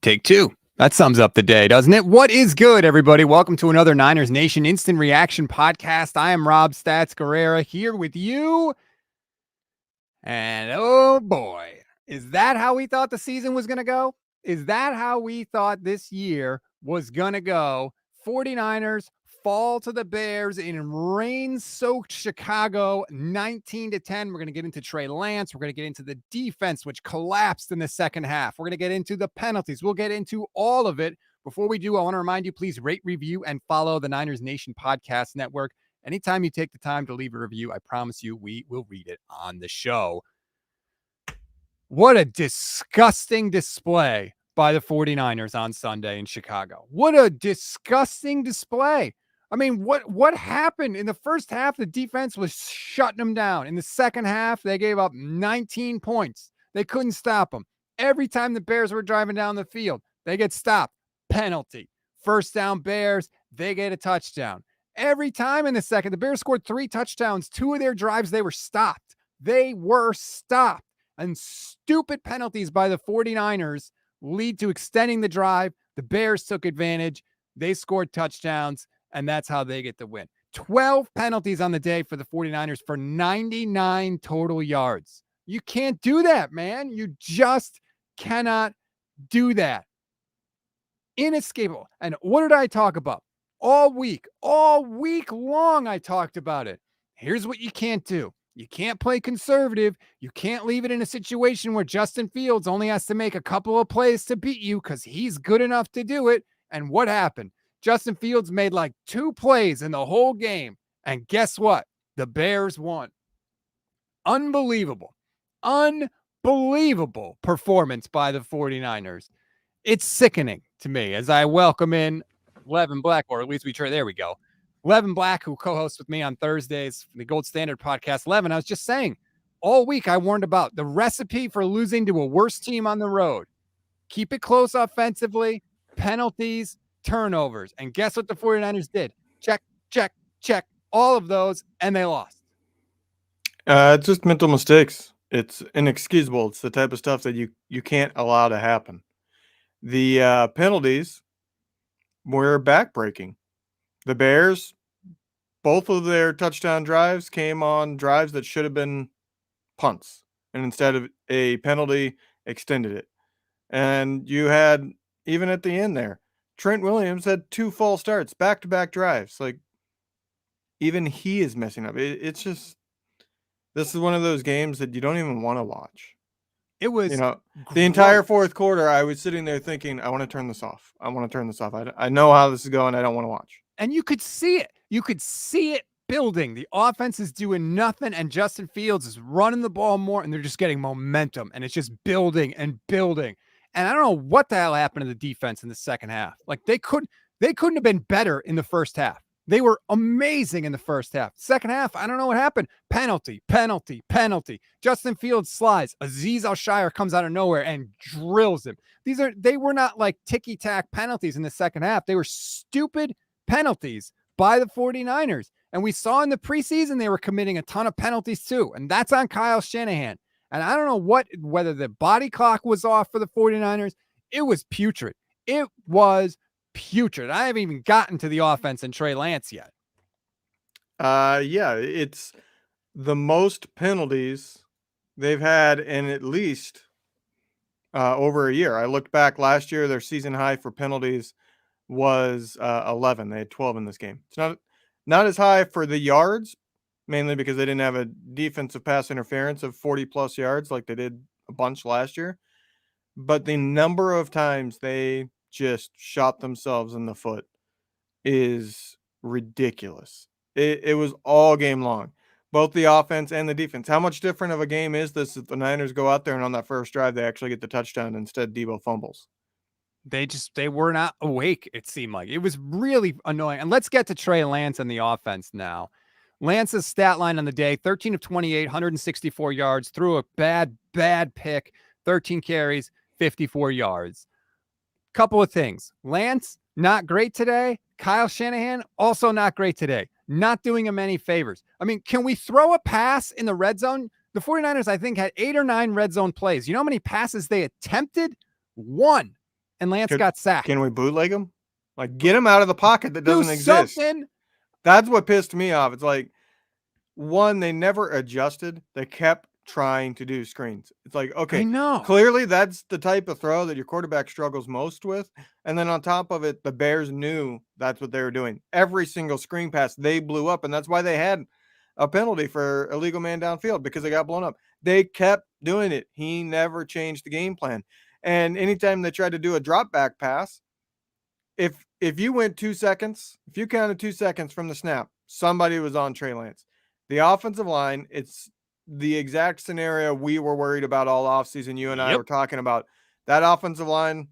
Take two. That sums up the day, doesn't it? What is good, everybody? Welcome to another Niners Nation Instant Reaction podcast. I am Rob Stats Guerrera here with you. And oh boy, is that how we thought the season was going to go? Is that how we thought this year was going to go? 49ers fall to the Bears in rain-soaked Chicago, 19-10. We're going to get into Trey Lance. We're going to get into the defense, which collapsed in the second half. We're going to get into the penalties. We'll get into all of it. Before we do, I want to remind you, please rate, review, and follow the Niners Nation Podcast Network. Anytime you take the time to leave a review, I promise you we will read it on the show. What a disgusting display by the 49ers on Sunday in Chicago. What a disgusting display. I mean, what happened? In the first half, the defense was shutting them down. In the second half, they gave up 19 points. They couldn't stop them. Every time the Bears were driving down the field, they get stopped. Penalty. First down Bears, they get a touchdown. Every time in the second, the Bears scored 3 touchdowns. 2 of their drives, they were stopped. They were stopped. And stupid penalties by the 49ers lead to extending the drive. The Bears took advantage. They scored touchdowns, and that's how they get the win. 12 penalties on the day for the 49ers for 99 total yards. You can't do that, man. You just cannot do that. Inescapable. And what did I talk about? All week long, I talked about it. Here's what you can't do. You can't play conservative. You can't leave it in a situation where Justin Fields only has to make a couple of plays to beat you because he's good enough to do it. And what happened? Justin Fields made like 2 plays in the whole game. And guess what? The Bears won. Unbelievable performance by the 49ers. It's sickening to me as I welcome in Levin Black, or at least we try. There we go. Levin Black, who co-hosts with me on Thursdays, the Gold Standard podcast. Levin, I was just saying, all week I warned about the recipe for losing to a worse team on the road. Keep it close offensively, penalties, turnovers. And guess what the 49ers did? Check, check, check, all of those, and they lost. It's just mental mistakes. It's inexcusable. It's the type of stuff that you can't allow to happen. The penalties were backbreaking. The Bears, both of their touchdown drives came on drives that should have been punts, and instead of a penalty, extended it. And you had, even at the end there, Trent Williams had 2 false starts, back-to-back drives. Like, even he is messing up. It's just, this is one of those games that you don't even want to watch. It was, the entire fourth quarter, I was sitting there thinking, I want to turn this off. I know how this is going. I don't want to watch. And you could see it. You could see it building. The offense is doing nothing, and Justin Fields is running the ball more, and they're just getting momentum, and it's just building and building. And I don't know what the hell happened to the defense in the second half. Like, they couldn't have been better in the first half. They were amazing in the first half. Second half, I don't know what happened. Penalty. Justin Fields slides. Azeez Al-Shire comes out of nowhere and drills him. They were not like ticky-tack penalties in the second half. They were stupid penalties by the 49ers. And we saw in the preseason they were committing a ton of penalties too. And that's on Kyle Shanahan. And I don't know whether the body clock was off for the 49ers. It was putrid. It was putrid. I haven't even gotten to the offense and Trey Lance yet. Yeah, it's the most penalties they've had in at least over a year. I looked back last year, their season high for penalties was 11. They had 12 in this game. It's not as high for the yards, mainly because they didn't have a defensive pass interference of 40+ yards like they did a bunch last year. But the number of times they just shot themselves in the foot is ridiculous. It was all game long, both the offense and the defense. How much different of a game is this if the Niners go out there and on that first drive they actually get the touchdown instead Debo fumbles? They were not awake, it seemed like. It was really annoying. And let's get to Trey Lance and the offense now. Lance's stat line on the day, 13 of 28, 164 yards, threw a bad pick, 13 carries, 54 yards. Couple of things. Lance, not great today. Kyle Shanahan, also not great today. Not doing him any favors. I mean, can we throw a pass in the red zone? The 49ers, I think, had 8 or 9 red zone plays. You know how many passes they attempted? 1. and Lance Can, got sacked. can we bootleg him? Like, get him out of the pocket that Do doesn't exist. something. That's what pissed me off. It's like, one, they never adjusted. They kept trying to do screens. It's like, I okay, know. clearly that's the type of throw that your quarterback struggles most with. And then on top of it, the Bears knew that's what they were doing. Every single screen pass they blew up, and that's why they had a penalty for illegal man downfield, because they got blown up. They kept doing it. He never changed the game plan. And anytime they tried to do a drop back pass, if you went 2 seconds, if you counted 2 seconds from the snap, somebody was on Trey Lance. The offensive line, it's the exact scenario we were worried about all offseason. You and I were talking about that offensive line.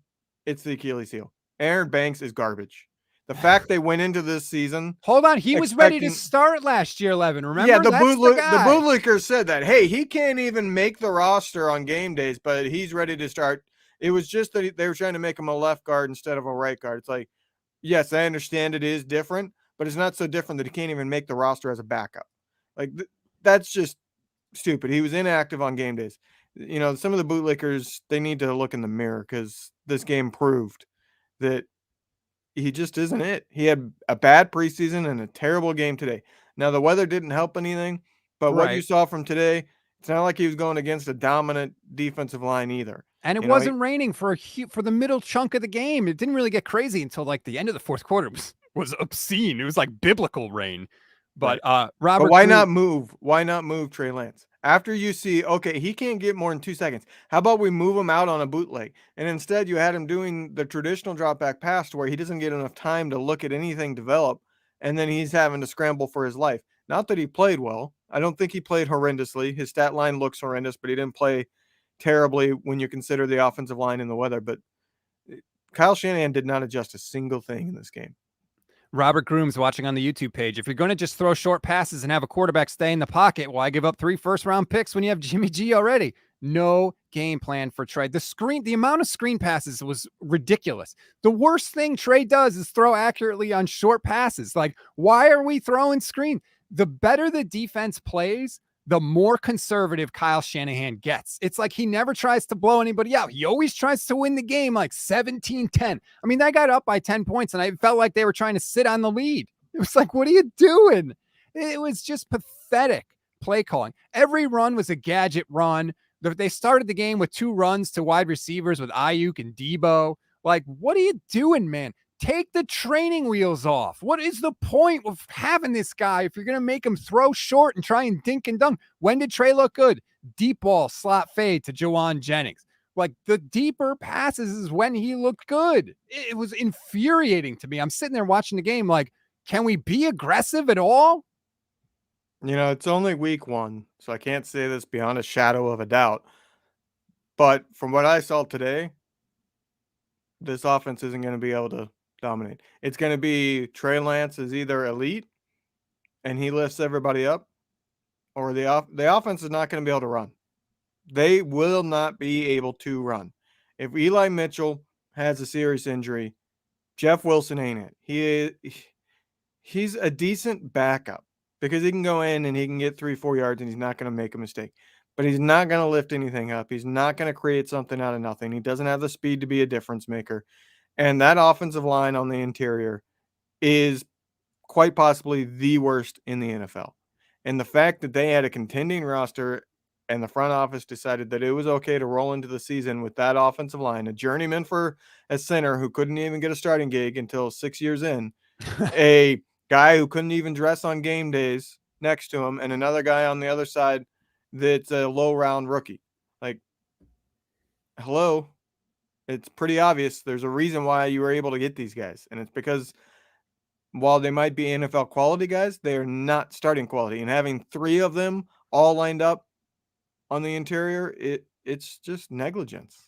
It's the Achilles heel. Aaron Banks is garbage. The fact they went into this season. Hold on. He was ready to start last year, Levin. Remember? Yeah, the bootlickers said that. Hey, he can't even make the roster on game days, but he's ready to start. It was just that they were trying to make him a left guard instead of a right guard. It's like, yes, I understand it is different, but it's not so different that he can't even make the roster as a backup. Like, that's just stupid. He was inactive on game days. You know, some of the bootlickers, they need to look in the mirror, because this game proved that he just isn't it. He had a bad preseason and a terrible game today. Now, the weather didn't help anything, but what you saw from today, it's not like he was going against a dominant defensive line either. And it wasn't raining for the middle chunk of the game. It didn't really get crazy until like the end of the fourth quarter. It was obscene. It was like biblical rain. But Robert, but why not move? Why not move Trey Lance? After you see, okay, he can't get more than 2 seconds. How about we move him out on a bootleg? And instead you had him doing the traditional drop back pass, to where he doesn't get enough time to look at anything develop, and then he's having to scramble for his life. Not that he played well. I don't think he played horrendously. His stat line looks horrendous, but he didn't play terribly when you consider the offensive line and the weather. But Kyle Shanahan did not adjust a single thing in this game. Robert Groom's watching on the YouTube page. If you're going to just throw short passes and have a quarterback stay in the pocket, why give up 3 first-round picks when you have Jimmy G already? No game plan for Trey. The amount of screen passes was ridiculous. The worst thing Trey does is throw accurately on short passes. Like, why are we throwing screen? The better the defense plays, the more conservative Kyle Shanahan gets. It's like he never tries to blow anybody out. He always tries to win the game like 17-10. I mean, they got up by 10 points, and I felt like they were trying to sit on the lead. It was like, what are you doing? It was just pathetic play calling. Every run was a gadget run. They started the game with 2 runs to wide receivers with Ayuk and Debo. Like, what are you doing, man? Take the training wheels off. What is the point of having this guy if you're going to make him throw short and try and dink and dunk? When did Trey look good? Deep ball, slot fade to Jawan Jennings. Like, the deeper passes is when he looked good. It was infuriating to me. I'm sitting there watching the game like, can we be aggressive at all? You know, it's only week 1, so I can't say this beyond a shadow of a doubt. But from what I saw today, this offense isn't going to be able to dominate. It's going to be Trey Lance is either elite and he lifts everybody up, or the offense is not going to be able to run. They will not be able to run. If Eli Mitchell has a serious injury, Jeff Wilson ain't it. He's a decent backup, because he can go in and he can get 3-4 yards and he's not going to make a mistake. But he's not going to lift anything up. He's not going to create something out of nothing. He doesn't have the speed to be a difference maker. And that offensive line on the interior is quite possibly the worst in the NFL. And the fact that they had a contending roster and the front office decided that it was okay to roll into the season with that offensive line, a journeyman for a center who couldn't even get a starting gig until 6 years in, a guy who couldn't even dress on game days next to him, and another guy on the other side that's a low round rookie. Like, hello, it's pretty obvious there's a reason why you were able to get these guys. And it's because while they might be NFL quality guys, they are not starting quality. And having 3 of them all lined up on the interior, it's just negligence.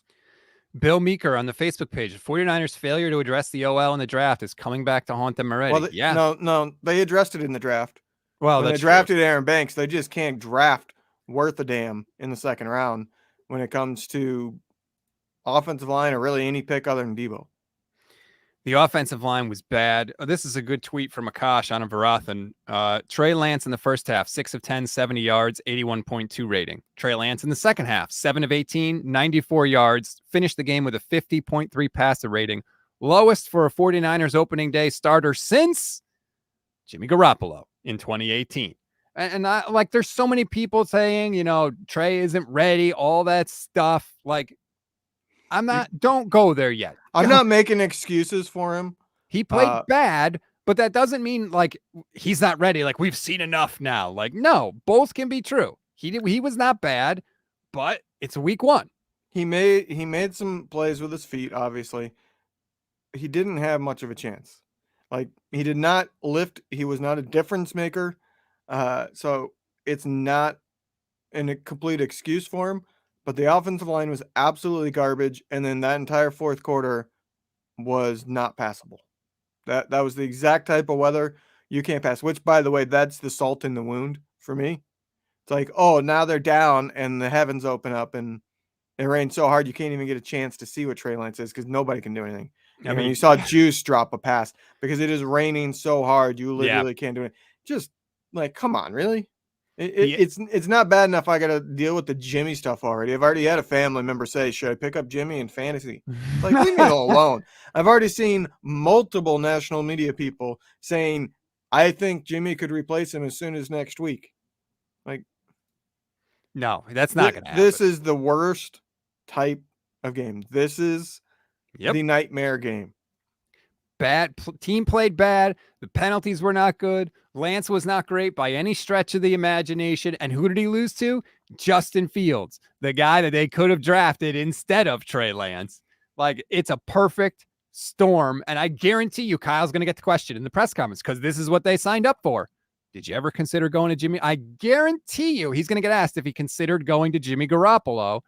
Bill Meeker on the Facebook page, 49ers failure to address the OL in the draft is coming back to haunt them already. Well, no, they addressed it in the draft. Well, when they drafted Aaron Banks, they just can't draft worth a damn in the second round when it comes to offensive line or really any pick other than Debo. The offensive line was bad. This is a good tweet from Akash on a Varathan. Trey Lance in the first half, 6 of 10, 70 yards, 81.2 rating. Trey Lance in the second half, 7 of 18, 94 yards, finished the game with a 50.3 passer rating. Lowest for a 49ers opening day starter since Jimmy Garoppolo in 2018. And I, like, there's so many people saying, Trey isn't ready, all that stuff. Like, don't go there yet. I'm not making excuses for him. He played bad, but that doesn't mean like he's not ready. Like, we've seen enough now. Like, no, both can be true. He was not bad, but it's week one. He made some plays with his feet, obviously. He didn't have much of a chance. Like, he did not lift. He was not a difference maker. So it's not a complete excuse for him, but the offensive line was absolutely garbage. And then that entire fourth quarter was not passable. That was the exact type of weather you can't pass, which, by the way, that's the salt in the wound for me. It's like, oh, now they're down and the heavens open up and it rains so hard you can't even get a chance to see what Trey Lance is because nobody can do anything. I mean, you saw Juice drop a pass because it is raining so hard you literally can't do it. Just like, come on, really? It's not bad enough I got to deal with the Jimmy stuff already. I've already had a family member say, should I pick up Jimmy in fantasy? Like, leave me alone. I've already seen multiple national media people saying, I think Jimmy could replace him as soon as next week. Like, no, that's not going to happen. This is the worst type of game. This is the nightmare game. Bad team played bad. The penalties were not good. Lance was not great by any stretch of the imagination. And who did he lose to? Justin Fields, the guy that they could have drafted instead of Trey Lance. Like, it's a perfect storm. And I guarantee you, Kyle's going to get the question in the press conference because this is what they signed up for. Did you ever consider going to Jimmy? I guarantee you he's going to get asked if he considered going to Jimmy Garoppolo.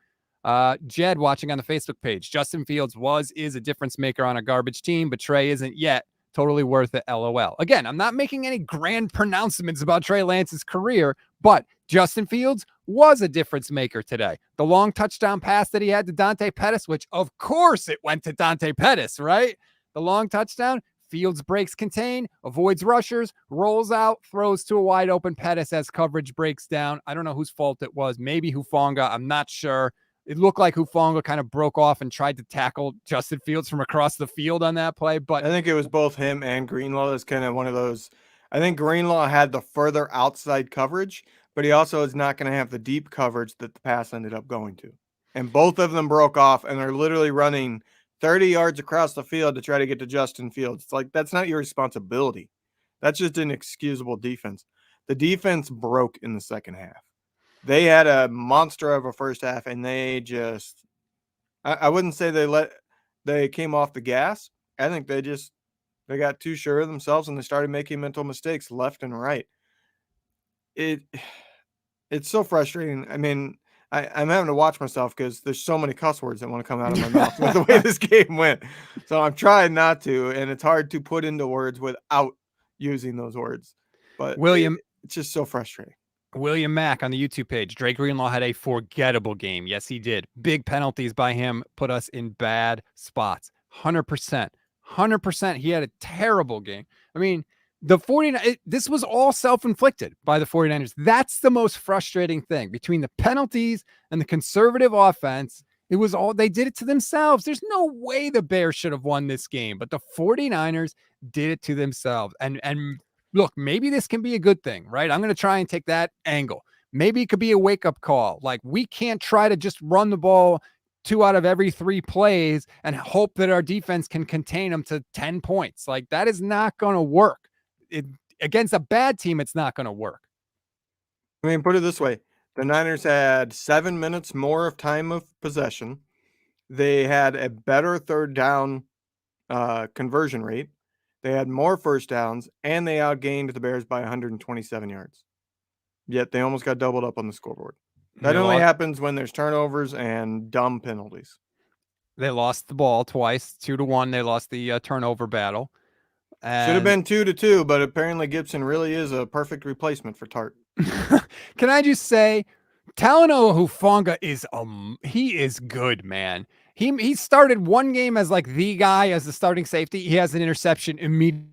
Jed watching on the Facebook page. Justin Fields is a difference maker on a garbage team, but Trey isn't yet. Totally worth it. LOL. Again, I'm not making any grand pronouncements about Trey Lance's career, but Justin Fields was a difference maker today. The long touchdown pass that he had to Dante Pettis, which of course it went to Dante Pettis, right? The long touchdown, Fields breaks contain, avoids rushers, rolls out, throws to a wide open Pettis as coverage breaks down. I don't know whose fault it was. Maybe Hufanga. I'm not sure. It looked like Hufanga kind of broke off and tried to tackle Justin Fields from across the field on that play. But I think it was both him and Greenlaw. It's kind of one of those. I think Greenlaw had the further outside coverage, but he also is not going to have the deep coverage that the pass ended up going to. And both of them broke off and are literally running 30 yards across the field to try to get to Justin Fields. It's like, that's not your responsibility. That's just an excusable defense. The defense broke in the second half. They had a monster of a first half, and they just – I wouldn't say they came off the gas. I think they got too sure of themselves, and they started making mental mistakes left and right. It's so frustrating. I mean, I'm having to watch myself because there's so many cuss words that want to come out of my mouth with the way this game went. So I'm trying not to, and it's hard to put into words without using those words. But it's just so frustrating. William Mack on the YouTube page. Drake Greenlaw had a forgettable game. Yes, he did. Big penalties by him put us in bad spots. 100%. 100%. He had a terrible game. I mean, the 49ers, this was all self-inflicted by the 49ers. That's the most frustrating thing. Between the penalties and the conservative offense, it was all, they did it to themselves. There's no way the Bears should have won this game, but the 49ers did it to themselves. And look, maybe this can be a good thing, right? I'm going to try and take that angle. Maybe it could be a wake-up call. Like, we can't try to just run the ball 2 out of every 3 plays and hope that our defense can contain them to 10 points. Like, that is not going to work. Against a bad team, it's not going to work. I mean, put it this way. The Niners had 7 minutes more of time of possession. They had a better third down conversion rate. They had more first downs, and they outgained the Bears by 127 yards. Yet they almost got doubled up on the scoreboard. That only happens when there's turnovers and dumb penalties. They lost the ball twice, 2-1. They lost the turnover battle. Should have been 2-2, but apparently Gibson really is a perfect replacement for Tart. Can I just say, Talanoa Hufanga he is good, man. He started one game as like the guy as the starting safety. He has an interception immediately.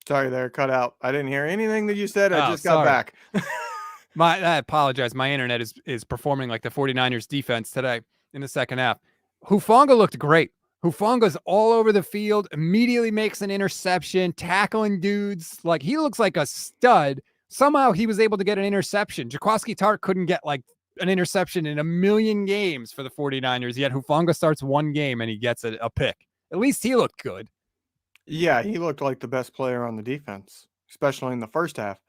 Sorry, there, cut out. I didn't hear anything that you said. I Oh, just got sorry. back. I apologize. My internet is performing like the 49ers defense today in the second half. Hufanga looked great. Hufanga's all over the field, immediately makes an interception, tackling dudes. Like, he looks like a stud. Somehow he was able to get an interception. Jaquaski Tart couldn't get like an interception in a million games for the 49ers, yet Hufanga starts one game and he gets a pick. At least he looked good. Yeah, he looked like the best player on the defense, especially in the first half.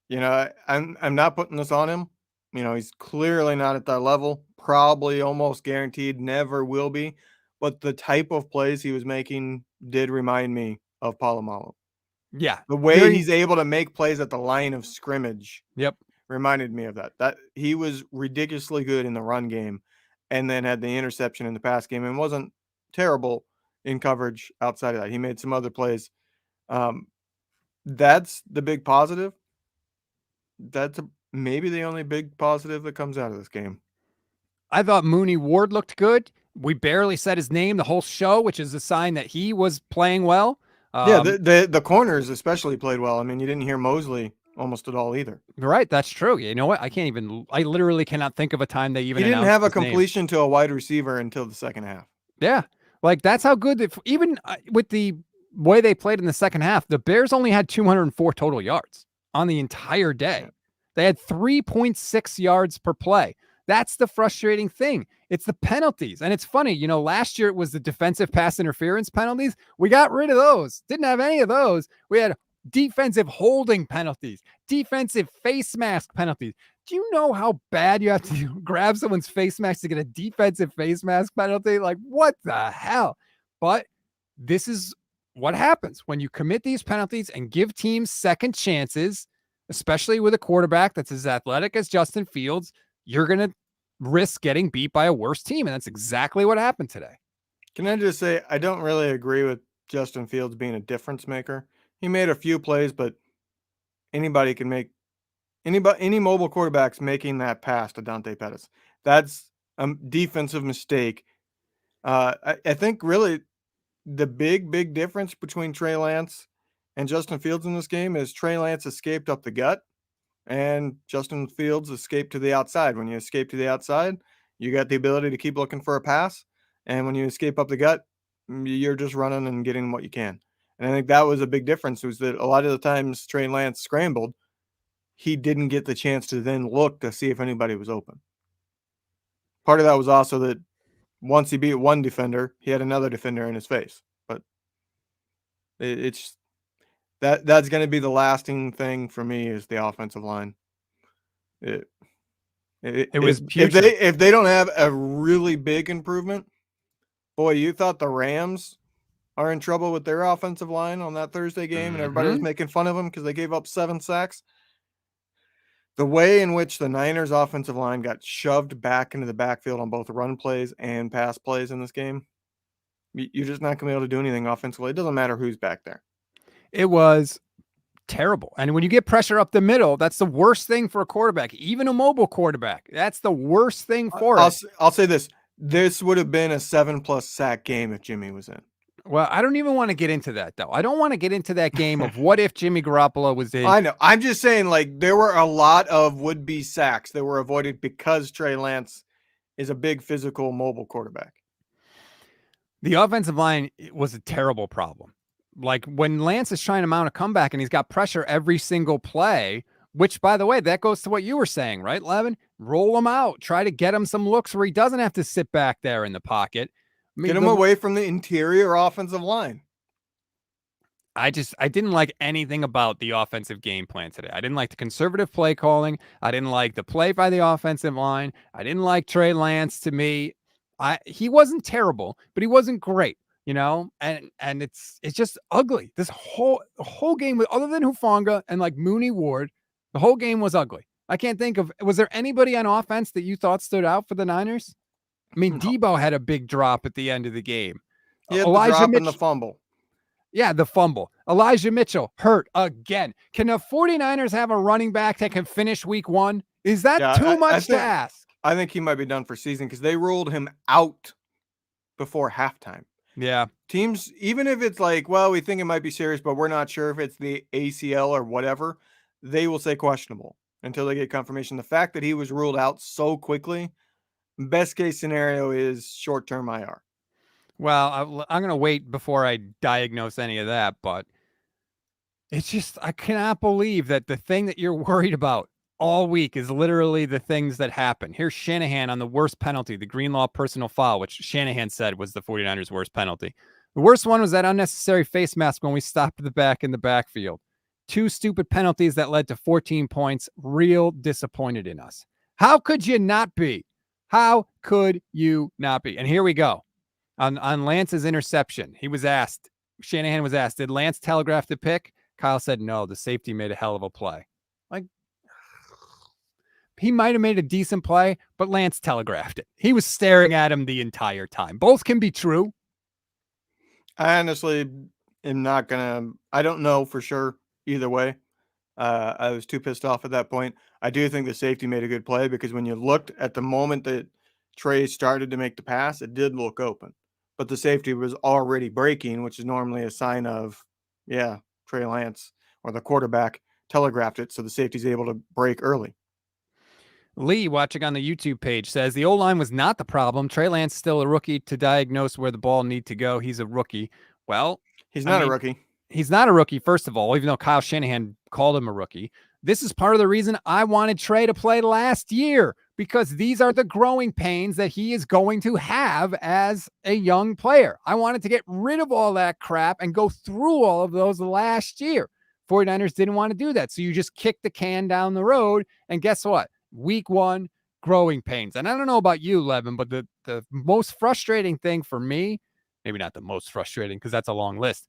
I'm not putting this on him. He's clearly not at that level. Probably almost guaranteed never will be. But the type of plays he was making did remind me of Palomalo. Yeah. The way he's able to make plays at the line of scrimmage. Yep. Reminded me of that. That he was ridiculously good in the run game and then had the interception in the pass game and wasn't terrible in coverage outside of that. He made some other plays. That's the big positive. That's maybe the only big positive that comes out of this game. I thought Mooney Ward looked good. We barely said his name the whole show, which is a sign that he was playing well. Yeah, the corners especially played well. I mean, you didn't hear Mosley almost at all either. Right, that's true. You know what? I literally cannot think of a time they even He didn't have a his name. completion to a wide receiver until the second half. Yeah, like that's how good. Even with the way they played in the second half, the Bears only had 204 total yards on the entire day. Yeah. They had 3.6 yards per play. That's the frustrating thing. It's the penalties. And it's funny, last year it was the defensive pass interference penalties. We got rid of those. Didn't have any of those. We had defensive holding penalties, defensive face mask penalties. Do you know how bad you have to grab someone's face mask to get a defensive face mask penalty? Like, what the hell? But this is what happens when you commit these penalties and give teams second chances, especially with a quarterback that's as athletic as Justin Fields. You're going to risk getting beat by a worse team. And that's exactly what happened today. Can I just say, I don't really agree with Justin Fields being a difference maker. He made a few plays, but anybody can make any mobile quarterback's making that pass to Dante Pettis. That's a defensive mistake. I think really the big difference between Trey Lance and Justin Fields in this game is Trey Lance escaped up the gut and Justin Fields escaped to the outside. When you escape to the outside, you got the ability to keep looking for a pass. And when you escape up the gut, you're just running and getting what you can. And I think that was a big difference, was that a lot of the times Trey Lance scrambled, he didn't get the chance to then look to see if anybody was open. Part of that was also that once he beat one defender, he had another defender in his face. But it's that's going to be the lasting thing for me is the offensive line. It was if they don't have a really big improvement, boy, you thought the Rams are in trouble with their offensive line on that Thursday game, and everybody was making fun of them because they gave up 7 sacks. The way in which the Niners offensive line got shoved back into the backfield on both run plays and pass plays in this game, you're just not going to be able to do anything offensively. It doesn't matter who's back there. It was terrible. And when you get pressure up the middle, that's the worst thing for a quarterback, even a mobile quarterback. That's the worst thing for it. I'll say this. This would have been a 7+ sack game if Jimmy was in. Well, I don't even want to get into that, though. I don't want to get into that game of what if Jimmy Garoppolo was in. I know. I'm just saying, like, there were a lot of would-be sacks that were avoided because Trey Lance is a big physical mobile quarterback. The offensive line was a terrible problem. Like, when Lance is trying to mount a comeback and he's got pressure every single play, which, by the way, that goes to what you were saying, right, Levin? Roll him out. Try to get him some looks where he doesn't have to sit back there in the pocket. Get him away from the interior offensive line. I didn't like anything about the offensive game plan today. I didn't like the conservative play calling. I didn't like the play by the offensive line. I didn't like Trey Lance. To me, he wasn't terrible, but he wasn't great, and it's just ugly. This whole game, other than Hufanga and like Mooney Ward, the whole game was ugly. I can't think of, was there anybody on offense that you thought stood out for the Niners? I mean, no. Debo had a big drop at the end of the game. He had the drop and the fumble. Yeah, the fumble. Elijah Mitchell hurt again. Can the 49ers have a running back that can finish week 1? Is that Yeah, too I much to think ask? I think he might be done for season because they ruled him out before halftime. Yeah. Teams, even if it's like, well, we think it might be serious, but we're not sure if it's the ACL or whatever, they will say questionable until they get confirmation. The fact that he was ruled out so quickly, best case scenario is short term IR. Well, I'm going to wait before I diagnose any of that, but it's just, I cannot believe that the thing that you're worried about all week is literally the things that happen. Here's Shanahan on the worst penalty, the Greenlaw personal foul, which Shanahan said was the 49ers' worst penalty. The worst one was that unnecessary face mask when we stopped the back in the backfield. 2 stupid penalties that led to 14 points. Real disappointed in us. How could you not be? How could you not be? And here we go. On Lance's interception, Shanahan was asked, did Lance telegraph the pick? Kyle said, no, the safety made a hell of a play. Like, he might have made a decent play, but Lance telegraphed it. He was staring at him the entire time. Both can be true. I honestly am not gonna. I don't know for sure either way. I was too pissed off at that point. I do think the safety made a good play because when you looked at the moment that Trey started to make the pass, it did look open, but the safety was already breaking, which is normally a sign of, yeah, Trey Lance or the quarterback telegraphed it, so the safety's able to break early. Lee, watching on the YouTube page, says the O-line was not the problem. Trey Lance still a rookie to diagnose where the ball need to go. He's a rookie. Well, He's I not a mean, rookie. he's not a rookie, first of all, even though Kyle Shanahan called him a rookie. This is part of the reason I wanted Trey to play last year, because these are the growing pains that he is going to have as a young player. I wanted to get rid of all that crap and go through all of those last year. 49ers didn't want to do that. So you just kick the can down the road. And guess what? Week 1, growing pains. And I don't know about you, Levin, but the most frustrating thing for me, maybe not the most frustrating because that's a long list.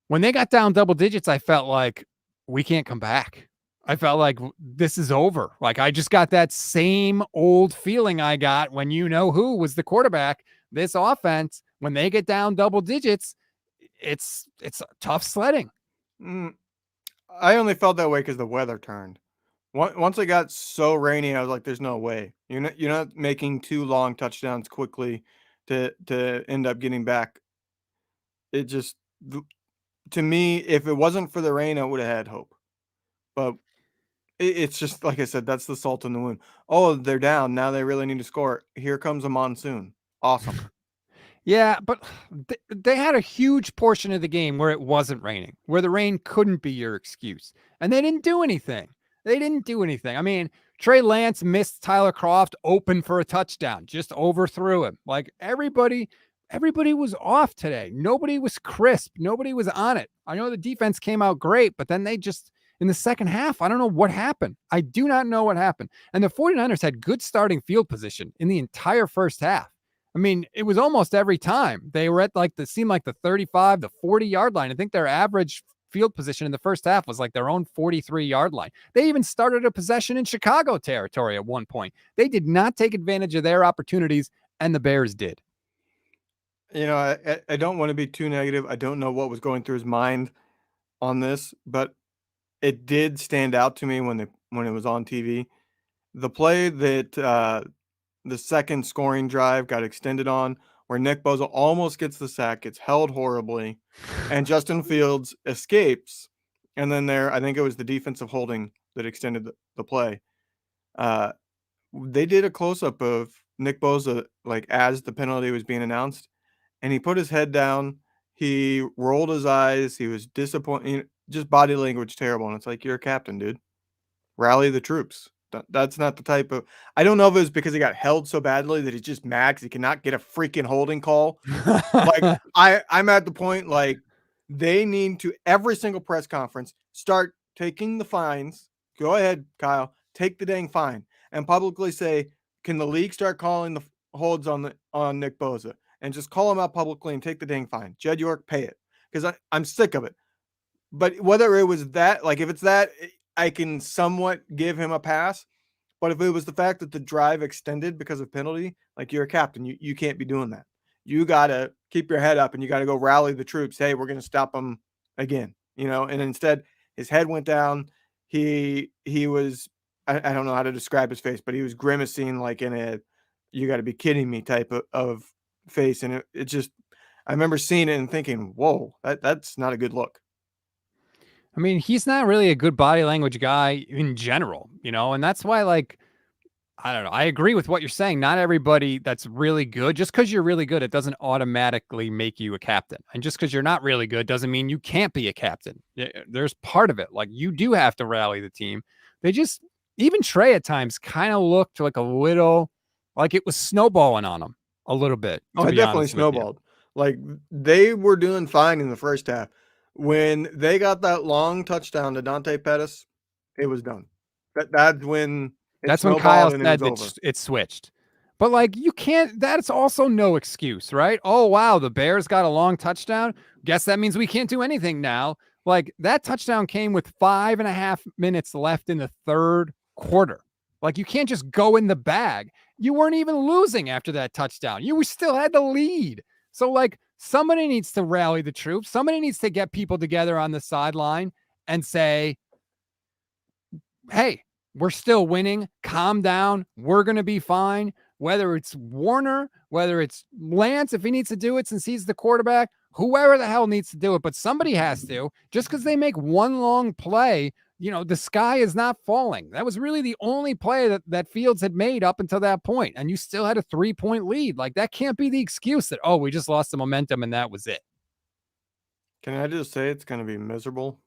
When they got down double digits, I felt like we can't come back. I felt like this is over. Like I just got that same old feeling I got when you know who was the quarterback. This offense, when they get down double digits, it's tough sledding. Mm, I only felt that way because the weather turned. Once it got so rainy, I was like, "There's no way you're not making 2 long touchdowns quickly to end up getting back." It just to me, if it wasn't for the rain, I would have had hope. But it's just like I said, that's the salt in the wound. Oh, they're down now. They really need to score. Here comes a monsoon. Awesome. Yeah, but they had a huge portion of the game where it wasn't raining, where the rain couldn't be your excuse. And they didn't do anything. They didn't do anything. I mean, Trey Lance missed Tyler Croft open for a touchdown, just overthrew him. Like everybody was off today. Nobody was crisp. Nobody was on it. I know the defense came out great, but then they just in the second half, I don't know what happened. I do not know what happened. And the 49ers had good starting field position in the entire first half. I mean, it was almost every time they were at seemed like the 35, the 40-yard line. I think their average field position in the first half was like their own 43-yard line. They even started a possession in Chicago territory at one point. They did not take advantage of their opportunities, and the Bears did. I don't want to be too negative. I don't know what was going through his mind on this, but it did stand out to me when it was on TV. The play that the second scoring drive got extended on, where Nick Bosa almost gets the sack, gets held horribly, and Justin Fields escapes. And then I think it was the defensive holding that extended the play. Uh, they did a close up of Nick Bosa, like as the penalty was being announced, and he put his head down. He rolled his eyes. He was disappointed. Just body language terrible. And it's like, you're a captain, dude. Rally the troops. That's not the type of. I don't know if it was because he got held so badly that he's just mad 'cause he cannot get a freaking holding call. Like I'm at the point like they need to every single press conference start taking the fines. Go ahead, Kyle, take the dang fine and publicly say, can the league start calling the holds on Nick Bosa and just call him out publicly and take the dang fine. Jed York, pay it because I'm sick of it. But whether it was that, like if it's that, I can somewhat give him a pass. But if it was the fact that the drive extended because of penalty, like you're a captain, you can't be doing that. you got to keep your head up and you got to go rally the troops. Hey, we're going to stop them again, and instead his head went down. He was, I don't know how to describe his face, but he was grimacing like in a, you got to be kidding me type of face. And it just, I remember seeing it and thinking, whoa, that's not a good look. I mean, he's not really a good body language guy in general, and that's why, like, I don't know. I agree with what you're saying. Not everybody that's really good, just because you're really good, it doesn't automatically make you a captain. And just because you're not really good doesn't mean you can't be a captain. There's part of it. Like, you do have to rally the team. They just, even Trey at times kind of looked like a little, like it was snowballing on him a little bit, Oh, to it be definitely honest with you. snowballed. Like they were doing fine in the first half. When they got that long touchdown to Dante Pettis, it was done. That's when it That's when Kyle snowballed and it was said that over. it switched. But like, you can't, that's also no excuse, right? Oh, wow, the Bears got a long touchdown. Guess that means we can't do anything now. Like, that touchdown came with 5.5 minutes left in the third quarter. Like, you can't just go in the bag. You weren't even losing after that touchdown. You still had the lead. So, like, somebody needs to rally the troops. Somebody needs to get people together on the sideline and say, hey, we're still winning. Calm down. We're going to be fine. Whether it's Warner, whether it's Lance, if he needs to do it since he's the quarterback, whoever the hell needs to do it, but somebody has to. Just because they make one long play, the sky is not falling. That was really the only play that Fields had made up until that point, and you still had a 3-point lead. Like, that can't be the excuse that, oh, we just lost the momentum and that was it. Can I just say it's going to be miserable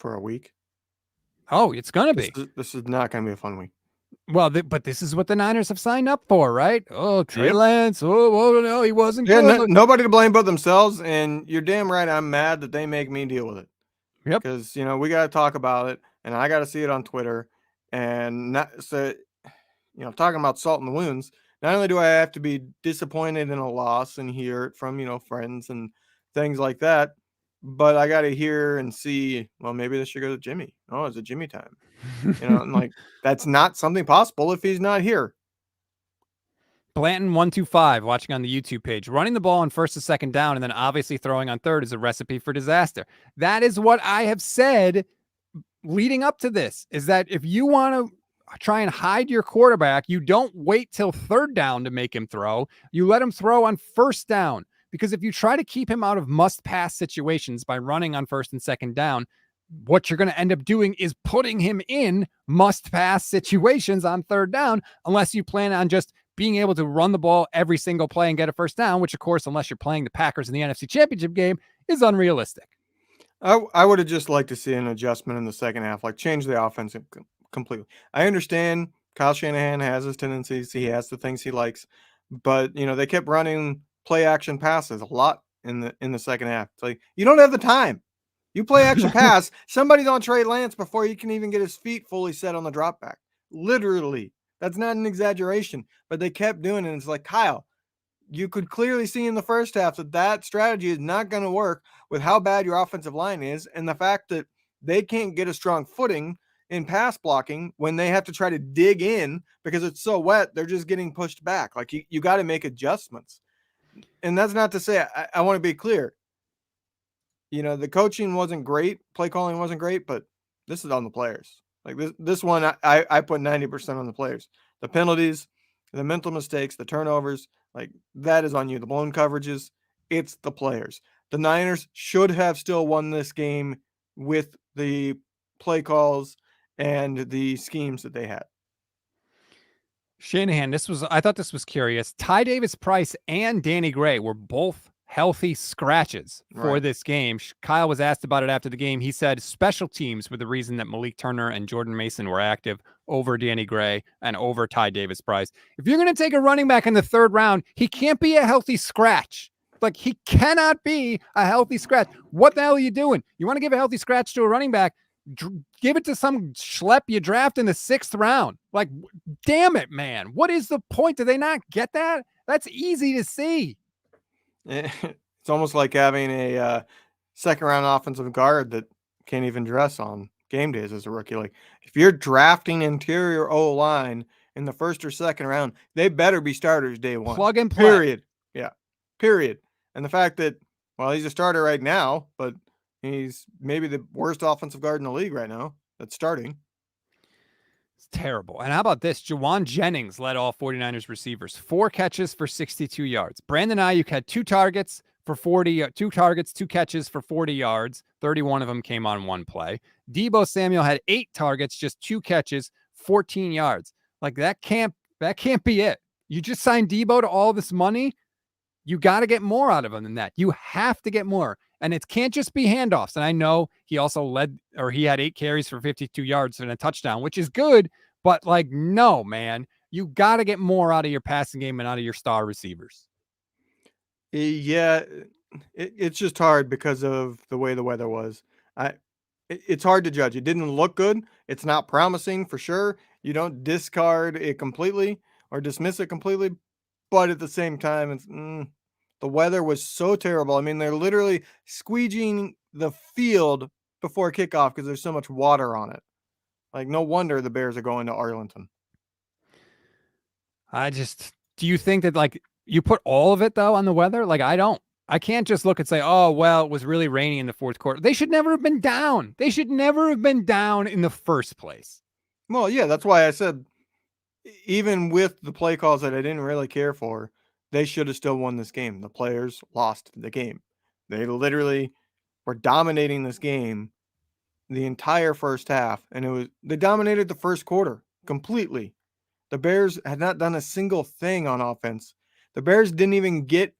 for a week? Oh, it's going to This be. is this is not going to be a fun week. Well, but this is what the Niners have signed up for, right? Oh, Trey Yep. Lance. Oh, no, he wasn't Yeah, good. nobody to blame but themselves. And you're damn right. I'm mad that they make me deal with it. Yep. Because we got to talk about it, and I got to see it on Twitter, and not so. Talking about salt in the wounds. Not only do I have to be disappointed in a loss and hear it from friends and things like that, but I got to hear and see. Well, maybe this should go to Jimmy. Oh, it's a Jimmy time. And like that's not something possible if he's not here. Blanton125 watching on the YouTube page. Running the ball on first and second down and then obviously throwing on third is a recipe for disaster. That is what I have said leading up to this, is that if you want to try and hide your quarterback, you don't wait till third down to make him throw. You let him throw on first down, because if you try to keep him out of must-pass situations by running on first and second down, what you're going to end up doing is putting him in must-pass situations on third down, unless you plan on just being able to run the ball every single play and get a first down, which, of course, unless you're playing the Packers in the NFC Championship game, is unrealistic. I would have just liked to see an adjustment in the second half, like change the offense completely. I understand Kyle Shanahan has his tendencies, he has the things he likes, but they kept running play action passes a lot in the second half. It's like you don't have the time. You play action pass, somebody's on Trey Lance before he can even get his feet fully set on the drop back. Literally. That's not an exaggeration, but they kept doing it. It's like, Kyle, you could clearly see in the first half that strategy is not going to work with how bad your offensive line is and the fact that they can't get a strong footing in pass blocking when they have to try to dig in because it's so wet. They're just getting pushed back. Like you got to make adjustments. And that's not to say, I want to be clear. The coaching wasn't great, play calling wasn't great, but this is on the players. Like this one, I put 90% on the players. The penalties, the mental mistakes, the turnovers, like that is on you. The blown coverages, it's the players. The Niners should have still won this game with the play calls and the schemes that they had. Shanahan, I thought this was curious. Ty Davis Price and Danny Gray were both healthy scratches for this game. Kyle was asked about it after the game. He said special teams were the reason that Malik Turner and Jordan Mason were active over Danny Gray and over Ty Davis Price. If you're going to take a running back in the third round, he can't be a healthy scratch. Like, he cannot be a healthy scratch. What the hell are you doing? You want to give a healthy scratch to a running back? Give it to some schlep you draft in the 6th round. Like, damn it, man. What is the point? Do they not get that? That's easy to see. It's almost like having a second round offensive guard that can't even dress on game days as a rookie. Like if you're drafting interior O line in the 1st or 2nd round, they better be starters day one. Plug and play. Period. Yeah. period. And the fact that, well, he's a starter right now, but he's maybe the worst offensive guard in the league right now that's starting. It's terrible. And how about this? Jawan Jennings led all 49ers receivers, 4 catches for 62 yards. Brandon Ayuk had 2 targets for 40, 2 targets, 2 catches for 40 yards. 31 of them came on one play. Deebo Samuel had 8 targets, just 2 catches, 14 yards. Like that can't be it. You just signed Deebo to all this money. You got to get more out of him than that. You have to get more. And it can't just be handoffs. And I know he also he had 8 carries for 52 yards and a touchdown, which is good. But like, no, man, you got to get more out of your passing game and out of your star receivers. Yeah, it's just hard because of the way the weather was. It's hard to judge. It didn't look good. It's not promising for sure. You don't discard it completely or dismiss it completely, but at the same time, the weather was so terrible. I mean, they're literally squeegeeing the field before kickoff because there's so much water on it. Like, no wonder the Bears are going to Arlington. Do you think that like you put all of it though on the weather? Like, I don't. I can't just look and say, oh, well, it was really rainy in the fourth quarter. They should never have been down. They should never have been down in the first place. Well, yeah, that's why I said, even with the play calls that I didn't really care for, they should have still won this game. The players lost the game. They literally were dominating this game the entire first half, and they dominated the first quarter completely. The Bears had not done a single thing on offense. The Bears didn't even get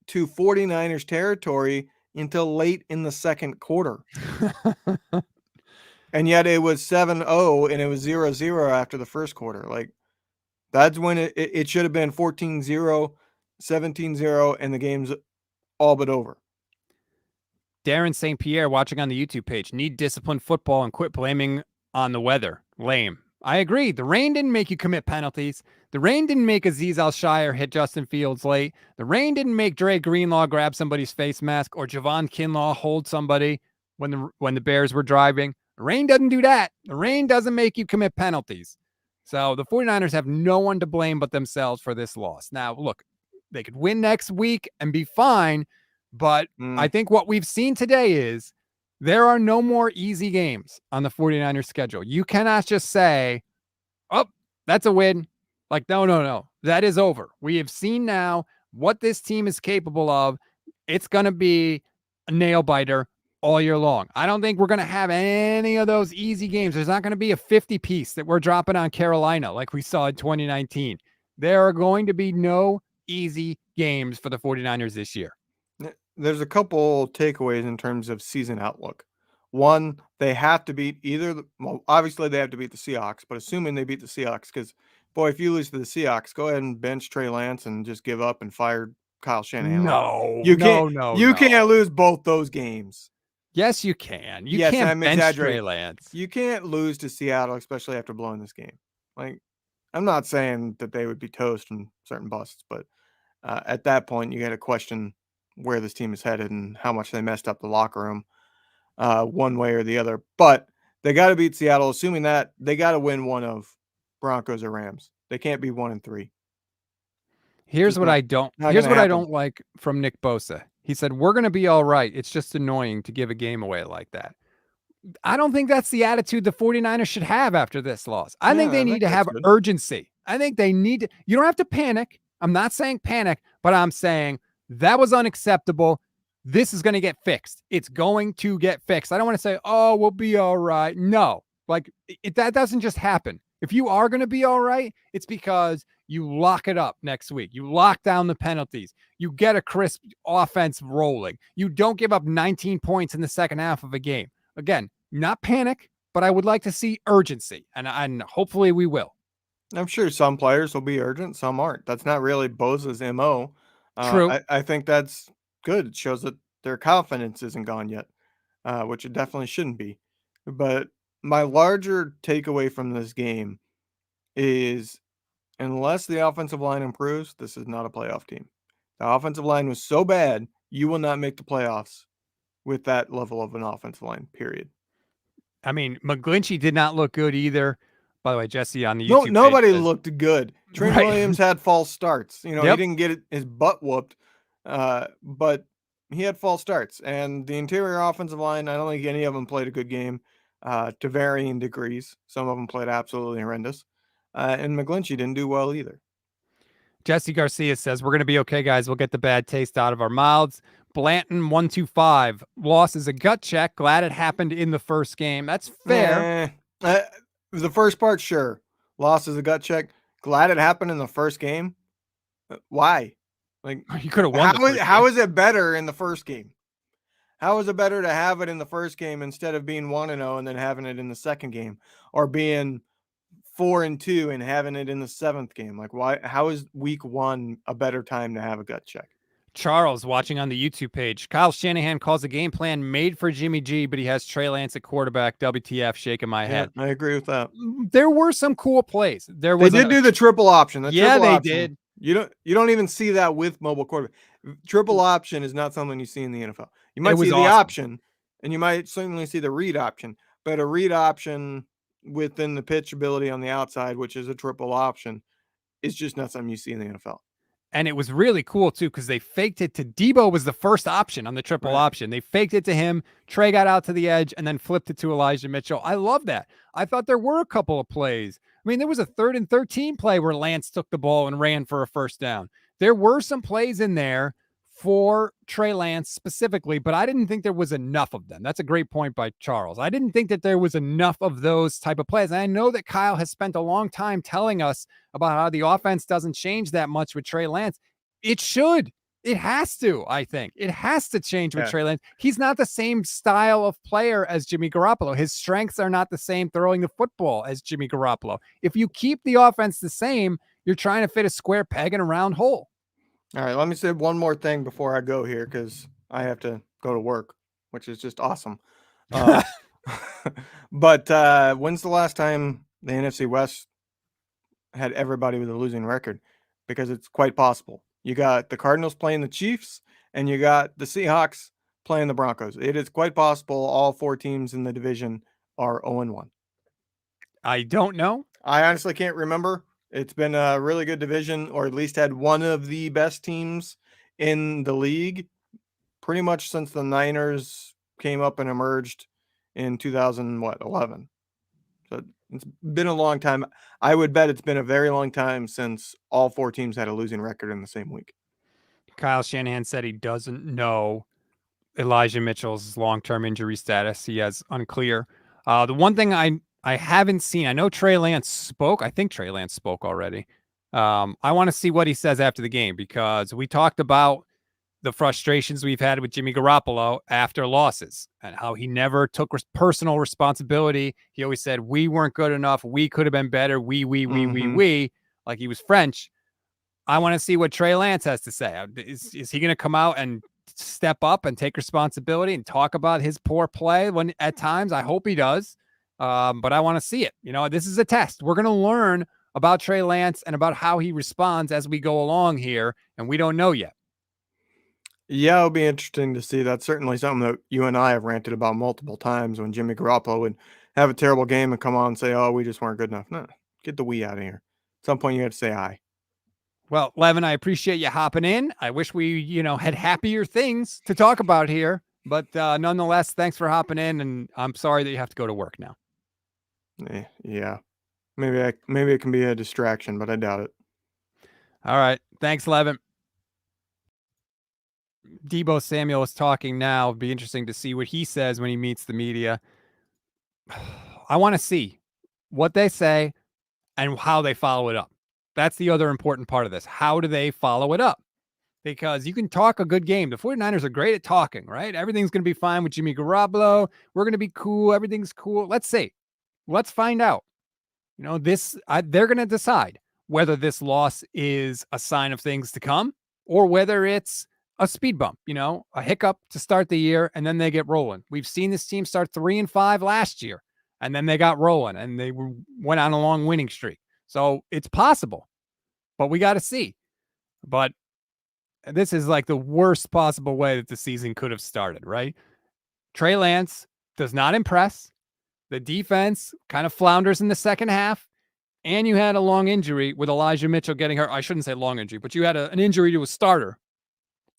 to 49ers territory until late in the second quarter. And yet it was 7-0 and it was 0-0 after the first quarter. Like, that's when it should have been 14-0, 17-0, and the game's all but over. Darren St. Pierre watching on the YouTube page. Need disciplined football and quit blaming on the weather. Lame. I agree. The rain didn't make you commit penalties. The rain didn't make Azeez Al-Shire hit Justin Fields late. The rain didn't make Dre Greenlaw grab somebody's face mask or Javon Kinlaw hold somebody when the Bears were driving. The rain doesn't do that. The rain doesn't make you commit penalties. So the 49ers have no one to blame but themselves for this loss. Now, look, they could win next week and be fine, but I think what we've seen today is there are no more easy games on the 49ers schedule. You cannot just say, oh, that's a win. Like, no. That is over. We have seen now what this team is capable of. It's going to be a nail biter all year long. I don't think we're going to have any of those easy games. There's not going to be a 50 piece that we're dropping on Carolina like we saw in 2019. There are going to be no easy games for the 49ers this year. There's a couple takeaways in terms of season outlook. One, they have to beat obviously they have to beat the Seahawks, but assuming they beat the Seahawks, because, boy, if you lose to the Seahawks, go ahead and bench Trey Lance and just give up and fire Kyle Shanahan. You can't lose both those games. Yes, you can. You can't bench Trey Lance. You can't lose to Seattle, especially after blowing this game. Like, I'm not saying that they would be toast in certain busts, but at that point, you got to question where this team is headed and how much they messed up the locker room one way or the other. But they got to beat Seattle. Assuming that, they got to win one of Broncos or Rams. They can't be 1-3. Here's what I don't like from Nick Bosa. He said, we're going to be all right. It's just annoying to give a game away like that. I don't think that's the attitude the 49ers should have after this loss. I think they need to have urgency. I think they need to. You don't have to panic. I'm not saying panic, but I'm saying that was unacceptable. This is going to get fixed. It's going to get fixed. I don't want to say, oh, we'll be all right. No, like that doesn't just happen. If you are going to be all right, it's because you lock it up next week. You lock down the penalties. You get a crisp offense rolling. You don't give up 19 points in the second half of a game. Again, not panic, but I would like to see urgency, and hopefully we will. I'm sure some players will be urgent, some aren't. That's not really Bosa's MO. True. I think that's good. It shows that their confidence isn't gone yet, which it definitely shouldn't be. But my larger takeaway from this game is, unless the offensive line improves, this is not a playoff team. The offensive line was so bad, you will not make the playoffs with that level of an offensive line, period. I mean, McGlinchey did not look good either. By the way, Jesse on the YouTube nobody looked good. Trent Williams had false starts. He didn't get his butt whooped, But he had false starts, and the interior offensive line, I don't think any of them played a good game to varying degrees. Some of them played absolutely horrendous. And McGlinchey didn't do well either. Jesse Garcia says, we're going to be okay, guys. We'll get the bad taste out of our mouths. Blanton125, loss is a gut check. Glad it happened in the first game. That's fair. The first part, sure. Loss is a gut check. Glad it happened in the first game. Why? Like, you could have won. How is it better in the first game? How is it better to have it in the first game instead of being 1-0 and then having it in the second game, or being 4-2 and having it in the seventh game? Like, why? How is week 1 a better time to have a gut check? Charles watching on the YouTube page. Kyle Shanahan calls a game plan made for Jimmy G, but he has Trey Lance at quarterback. WTF, shaking my head. I agree with that. There were some cool plays. They did do the triple option. They did. You don't even see that with mobile quarterback. Triple option is not something you see in the NFL. You might see the option, and you might certainly see the read option, but a read option within the pitch ability on the outside, which is a triple option, is just not something you see in the NFL. And it was really cool, too, because they faked it to Debo was the first option on the triple option. They faked it to him. Trey got out to the edge and then flipped it to Elijah Mitchell. I love that. I thought there were a couple of plays. I mean, there was a 3rd and 13 play where Lance took the ball and ran for a first down. There were some plays in there for Trey Lance specifically, but I didn't think there was enough of them. That's a great point by Charles. I didn't think that there was enough of those type of plays. And I know that Kyle has spent a long time telling us about how the offense doesn't change that much with Trey Lance. It should. It has to, I think. It has to change with Trey Lance. He's not the same style of player as Jimmy Garoppolo. His strengths are not the same throwing the football as Jimmy Garoppolo. If you keep the offense the same, you're trying to fit a square peg in a round hole. All right, let me say one more thing before I go here, because I have to go to work, which is just awesome. But when's the last time the NFC West had everybody with a losing record? Because it's quite possible. You got the Cardinals playing the Chiefs, and you got the Seahawks playing the Broncos. It is quite possible all 4 teams in the division are 0-1. I don't know. I honestly can't remember. It's been a really good division, or at least had one of the best teams in the league pretty much since the Niners came up and emerged in 2011. So it's been a long time. I would bet it's been a very long time since all 4 teams had a losing record in the same week. Kyle Shanahan said he doesn't know Elijah Mitchell's long-term injury status. He has unclear. The one thing I haven't seen, I know Trey Lance spoke. I think Trey Lance spoke already. I want to see what he says after the game, because we talked about the frustrations we've had with Jimmy Garoppolo after losses and how he never took personal responsibility. He always said, we weren't good enough. We could have been better. We, like he was French. I want to see what Trey Lance has to say. Is he going to come out and step up and take responsibility and talk about his poor play when at times? I hope he does. But I want to see it. You know, this is a test. We're going to learn about Trey Lance and about how he responds as we go along here. And we don't know yet. Yeah, it'll be interesting to see. That's certainly something that you and I have ranted about multiple times, when Jimmy Garoppolo would have a terrible game and come on and say, oh, we just weren't good enough. No, get the we out of here. At some point, you have to say hi. Well, Levin, I appreciate you hopping in. I wish we, had happier things to talk about here. But nonetheless, thanks for hopping in. And I'm sorry that you have to go to work now. Yeah. Maybe it can be a distraction, but I doubt it. All right. Thanks, Levin. Debo Samuel is talking now. It'd be interesting to see what he says when he meets the media. I want to see what they say and how they follow it up. That's the other important part of this. How do they follow it up? Because you can talk a good game. The 49ers are great at talking, right? Everything's going to be fine with Jimmy Garoppolo. We're going to be cool. Everything's cool. Let's see. Let's find out. They're going to decide whether this loss is a sign of things to come or whether it's a speed bump, a hiccup to start the year, and then they get rolling. We've seen this team start 3-5 last year, and then they got rolling, and they went on a long winning streak. So it's possible, but we got to see. But this is like the worst possible way that the season could have started, right? Trey Lance does not impress. The defense kind of flounders in the second half. And you had a long injury with Elijah Mitchell getting hurt. I shouldn't say long injury, but you had an injury to a starter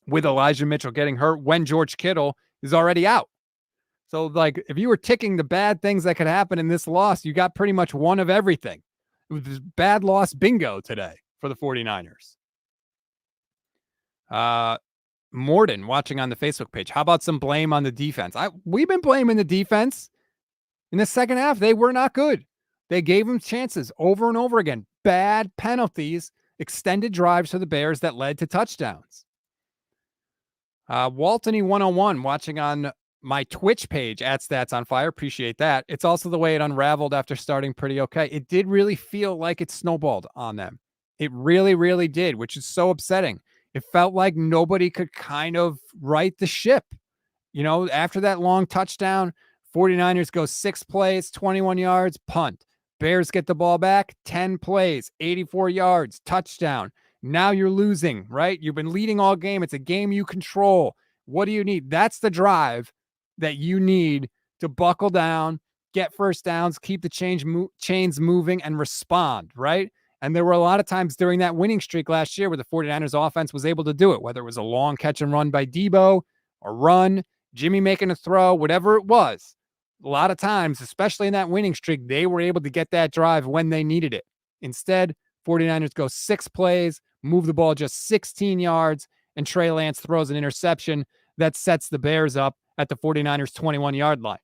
with Elijah Mitchell getting hurt when George Kittle is already out. So, like, if you were ticking the bad things that could happen in this loss, you got pretty much one of everything. It was bad loss bingo today for the 49ers. Morden watching on the Facebook page. How about some blame on the defense? We've been blaming the defense. In the second half, they were not good. They gave them chances over and over again. Bad penalties, extended drives for the Bears that led to touchdowns. Waltony 101 watching on my Twitch page at Stats on Fire. Appreciate that. It's also the way it unraveled after starting pretty okay. It did really feel like it snowballed on them. It really, really did, which is so upsetting. It felt like nobody could kind of right the ship. You know, after that long touchdown, 49ers go 6 plays, 21 yards, punt. Bears get the ball back, 10 plays, 84 yards, touchdown. Now you're losing, right? You've been leading all game. It's a game you control. What do you need? That's the drive that you need to buckle down, get first downs, keep the chains moving, and respond, right? And there were a lot of times during that winning streak last year where the 49ers offense was able to do it, whether it was a long catch and run by Debo, a run, Jimmy making a throw, whatever it was. A lot of times, especially in that winning streak, they were able to get that drive when they needed it. Instead, 49ers go 6 plays, move the ball just 16 yards, and Trey Lance throws an interception that sets the Bears up at the 49ers 21-yard line.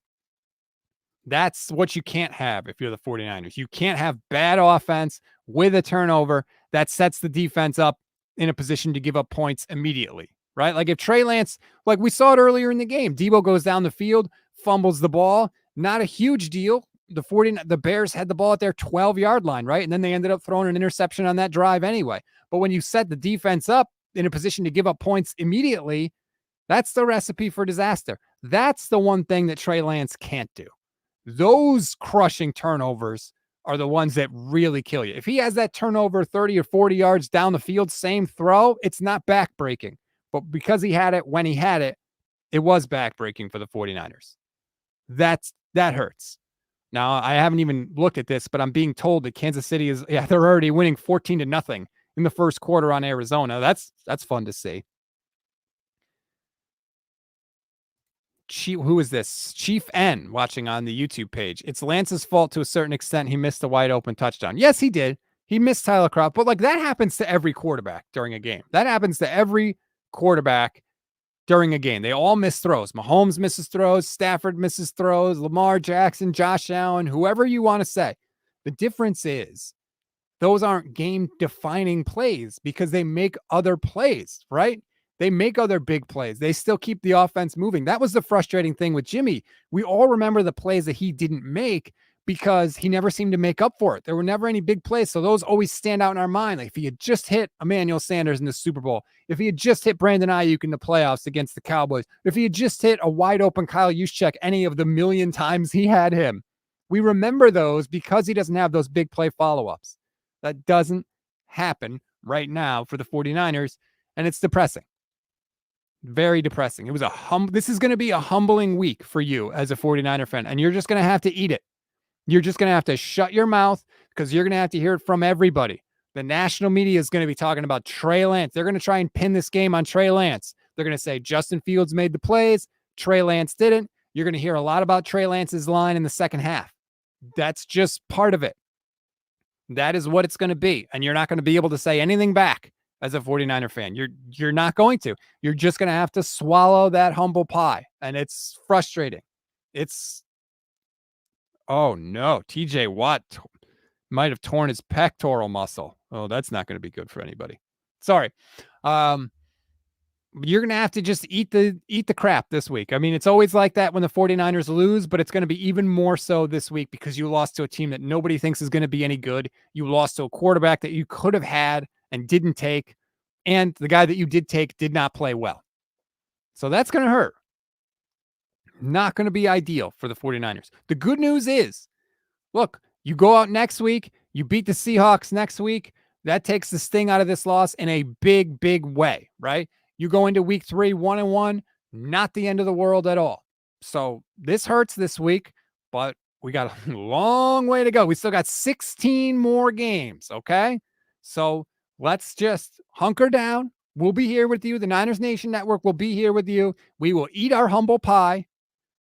That's what you can't have if you're the 49ers. You can't have bad offense with a turnover that sets the defense up in a position to give up points immediately, right? Like if Trey Lance, like we saw it earlier in the game, Debo goes down the field, fumbles the ball, not a huge deal. The Bears had the ball at their 12-yard line, right? And then they ended up throwing an interception on that drive anyway. But when you set the defense up in a position to give up points immediately, that's the recipe for disaster. That's the one thing that Trey Lance can't do. Those crushing turnovers are the ones that really kill you. If he has that turnover 30 or 40 yards down the field, same throw, it's not backbreaking. But because he had it when he had it, it was backbreaking for the 49ers. That hurts. Now, I haven't even looked at this, but I'm being told that Kansas City they're already winning 14-0 in the first quarter on Arizona. That's fun to see. Who is this? Chief N watching on the YouTube page. It's Lance's fault to a certain extent. He missed a wide open touchdown. Yes, he did. He missed Tyler Kroft, but like that happens to every quarterback during a game. That happens to every quarterback during a game. They all miss throws. Mahomes misses throws. Stafford misses throws. Lamar Jackson, Josh Allen, whoever you want to say. The difference is those aren't game-defining plays because they make other plays, right? They make other big plays. They still keep the offense moving. That was the frustrating thing with Jimmy. We all remember the plays that he didn't make because he never seemed to make up for it. There were never any big plays, so those always stand out in our mind. Like if he had just hit Emmanuel Sanders in the Super Bowl, if he had just hit Brandon Ayuk in the playoffs against the Cowboys, if he had just hit a wide-open Kyle Juszczyk any of the million times he had him, we remember those because he doesn't have those big play follow-ups. That doesn't happen right now for the 49ers, and it's depressing. Very depressing. It was this is going to be a humbling week for you as a 49er fan, and you're just going to have to eat it. You're just going to have to shut your mouth because you're going to have to hear it from everybody. The national media is going to be talking about Trey Lance. They're going to try and pin this game on Trey Lance. They're going to say Justin Fields made the plays, Trey Lance didn't. You're going to hear a lot about Trey Lance's line in the second half. That's just part of it. That is what it's going to be, and you're not going to be able to say anything back as a 49er fan. You're not going to. You're just going to have to swallow that humble pie, and it's frustrating. Oh no, TJ Watt might have torn his pectoral muscle. Oh, that's not going to be good for anybody. Sorry. You're going to have to just eat the crap this week. I mean, it's always like that when the 49ers lose, but it's going to be even more so this week because you lost to a team that nobody thinks is going to be any good. You lost to a quarterback that you could have had and didn't take, and the guy that you did take did not play well. So that's going to hurt. Not going to be ideal for the 49ers. The good news is, look, you go out next week, you beat the Seahawks next week. That takes the sting out of this loss in a big, big way, right? You go into week 3, 1-1, not the end of the world at all. So this hurts this week, but we got a long way to go. We still got 16 more games, okay? So let's just hunker down. We'll be here with you. The Niners Nation Network will be here with you. We will eat our humble pie.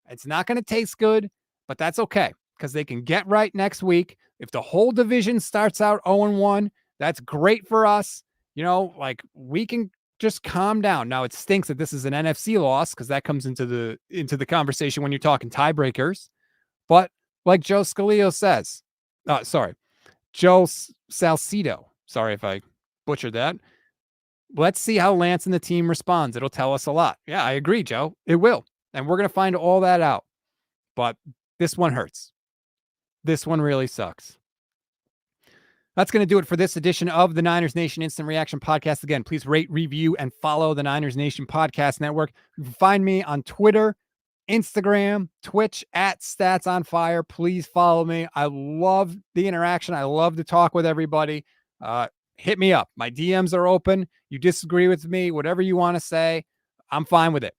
It's not going to taste good, but that's okay because they can get right next week. If the whole division starts out 0-1, that's great for us. Like we can just calm down. Now it stinks that this is an NFC loss because that comes into the conversation when you're talking tiebreakers. But like Joe Scalio says, Joe Salcido. Sorry if I butchered that. Let's see how Lance and the team responds. It'll tell us a lot. Yeah, I agree, Joe. It will. And we're going to find all that out. But this one hurts. This one really sucks. That's going to do it for this edition of the Niners Nation Instant Reaction Podcast. Again, please rate, review, and follow the Niners Nation Podcast Network. You can find me on Twitter, Instagram, Twitch at Stats on Fire. Please follow me. I love the interaction. I love to talk with everybody. Hit me up. My DMs are open. You disagree with me, whatever you want to say, I'm fine with it.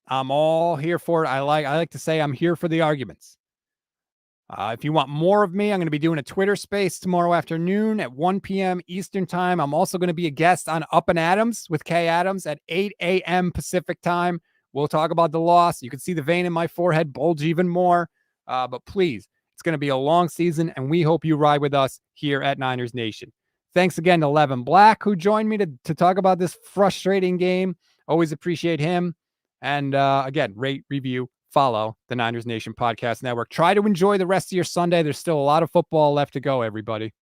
I'm all here for it. I like to say I'm here for the arguments. If you want more of me, I'm going to be doing a Twitter space tomorrow afternoon at 1 p.m. Eastern time. I'm also going to be a guest on Up and Adams with Kay Adams at 8 a.m. Pacific time. We'll talk about the loss. You can see the vein in my forehead bulge even more. But please, it's going to be a long season, and we hope you ride with us here at Niners Nation. Thanks again to Levin Black, who joined me to talk about this frustrating game. Always appreciate him. And again, rate, review, follow the Niners Nation Podcast Network. Try to enjoy the rest of your Sunday. There's still a lot of football left to go, everybody.